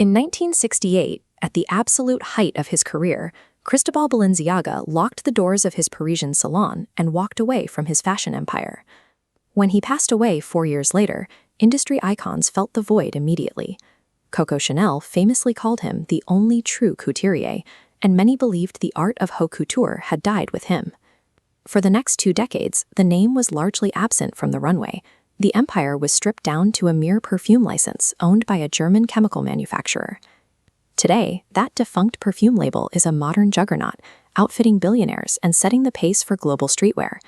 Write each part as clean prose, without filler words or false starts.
In 1968, at the absolute height of his career, Cristóbal Balenciaga locked the doors of his Parisian salon and walked away from his fashion empire. When he passed away 4 years later, industry icons felt the void immediately. Coco Chanel famously called him the only true couturier, and many believed the art of haute couture had died with him. For the next 2 decades, the name was largely absent from the runway. The empire was stripped down to a mere perfume license owned by a German chemical manufacturer. Today, that defunct perfume label is a modern juggernaut, outfitting billionaires and setting the pace for global streetwear.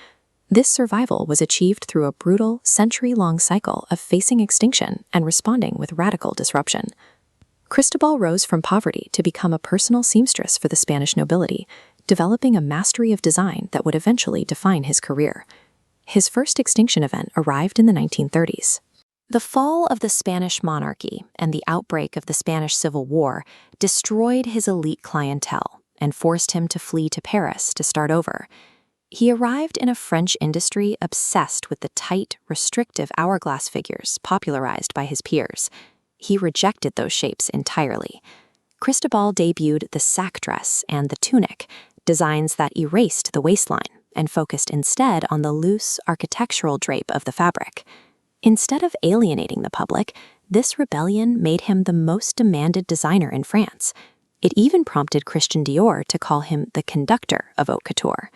This survival was achieved through a brutal, century-long cycle of facing extinction and responding with radical disruption. Cristobal rose from poverty to become a personal seamstress for the Spanish nobility, developing a mastery of design that would eventually define his career. His first extinction event arrived in the 1930s. The fall of the Spanish monarchy and the outbreak of the Spanish Civil War destroyed his elite clientele and forced him to flee to Paris to start over. He arrived in a French industry obsessed with the tight, restrictive hourglass figures popularized by his peers. He rejected those shapes entirely. Cristobal debuted the sack dress and the tunic, designs that erased the waistline and focused instead on the loose, architectural drape of the fabric. Instead of alienating the public, this rebellion made him the most demanded designer in France. It even prompted Christian Dior to call him the conductor of haute couture.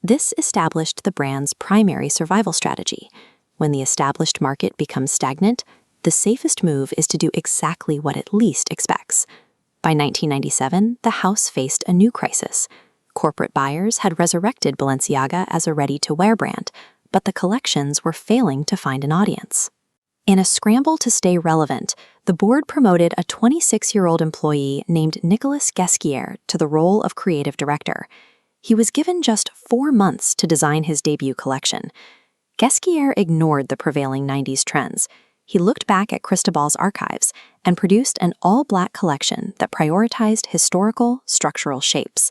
This established the brand's primary survival strategy. When the established market becomes stagnant, the safest move is to do exactly what it least expects. By 1997, the house faced a new crisis. Corporate buyers had resurrected Balenciaga as a ready-to-wear brand, but the collections were failing to find an audience. In a scramble to stay relevant, the board promoted a 26-year-old employee named Nicolas Ghesquière to the role of creative director. He was given just 4 months to design his debut collection. Ghesquière ignored the prevailing 90s trends. He looked back at Cristobal's archives and produced an all-black collection that prioritized historical, structural shapes.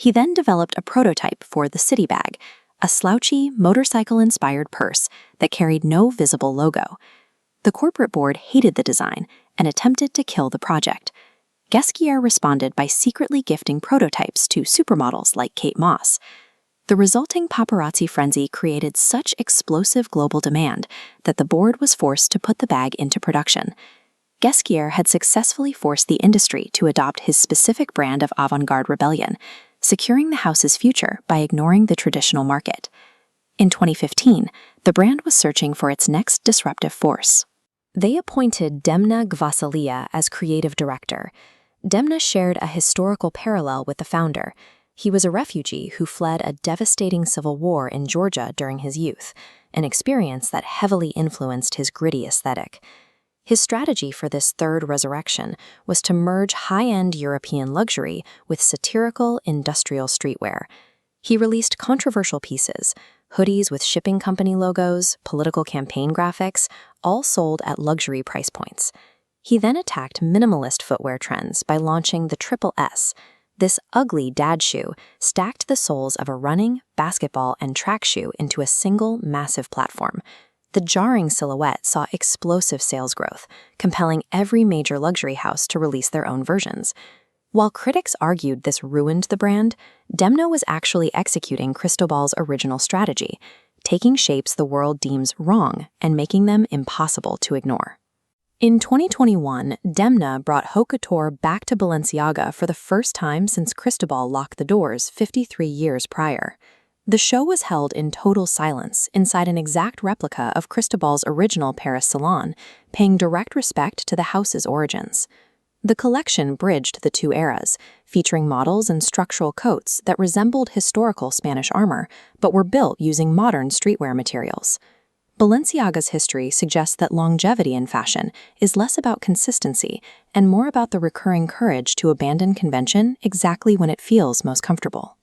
He then developed a prototype for the City Bag, a slouchy, motorcycle-inspired purse that carried no visible logo. The corporate board hated the design and attempted to kill the project. Ghesquière responded by secretly gifting prototypes to supermodels like Kate Moss. The resulting paparazzi frenzy created such explosive global demand that the board was forced to put the bag into production. Ghesquière had successfully forced the industry to adopt his specific brand of avant-garde rebellion, securing the house's future by ignoring the traditional market. In 2015, the brand was searching for its next disruptive force. They appointed Demna Gvasalia as creative director. Demna shared a historical parallel with the founder. He was a refugee who fled a devastating civil war in Georgia during his youth, an experience that heavily influenced his gritty aesthetic. His strategy for this third resurrection was to merge high-end European luxury with satirical industrial streetwear. He released controversial pieces, hoodies with shipping company logos, political campaign graphics, all sold at luxury price points. He then attacked minimalist footwear trends by launching the Triple S. This ugly dad shoe stacked the soles of a running, basketball, and track shoe into a single massive platform. The jarring silhouette saw explosive sales growth, compelling every major luxury house to release their own versions. While critics argued this ruined the brand, Demna was actually executing Cristobal's original strategy, taking shapes the world deems wrong and making them impossible to ignore. In 2021, Demna brought haute couture back to Balenciaga for the first time since Cristobal locked the doors 53 years prior. The show was held in total silence inside an exact replica of Cristobal's original Paris salon, paying direct respect to the house's origins. The collection bridged the 2 eras, featuring models and structural coats that resembled historical Spanish armor, but were built using modern streetwear materials. Balenciaga's history suggests that longevity in fashion is less about consistency and more about the recurring courage to abandon convention exactly when it feels most comfortable.